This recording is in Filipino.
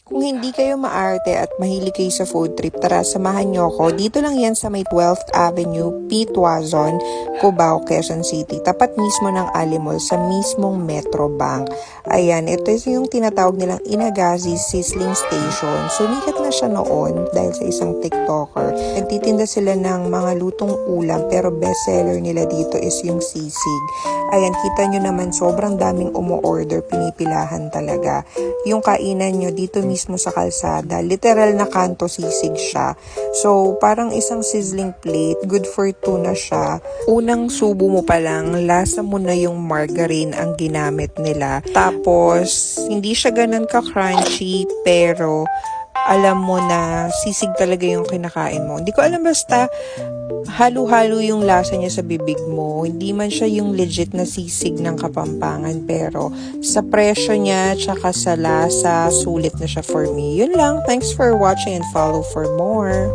Kung hindi kayo maarte at mahilig kayo sa food trip, tara samahan nyo ako. Dito lang yan sa may 12th Avenue, P. Tuazon, Cubao, Quezon City. Tapat mismo ng Alimol sa mismong Metro Bank. Ayan, ito yung tinatawag nilang Inagazi Sizzling Station. Sumikat na siya noon dahil sa isang TikToker. Nagtitinda sila ng mga lutong ulam pero bestseller nila dito is yung sisig. Ayan, kita nyo naman sobrang daming umu-order, pinipilahan talaga. Yung kainan nyo dito mismo sa kalsada, literal na kanto sisig siya. So, parang isang sizzling plate, good for two na siya. Unang subo mo pa lang, lasa mo na yung margarine ang ginamit nila. Tapos, hindi siya ganun ka-crunchy, pero alam mo na sisig talaga yung kinakain mo. Hindi ko alam, basta halo-halo yung lasa niya sa bibig mo. Hindi man siya yung legit na sisig ng Kapampangan, pero sa presyo niya tsaka sa lasa, sulit na siya for me. Yun lang. Thanks for watching and follow for more.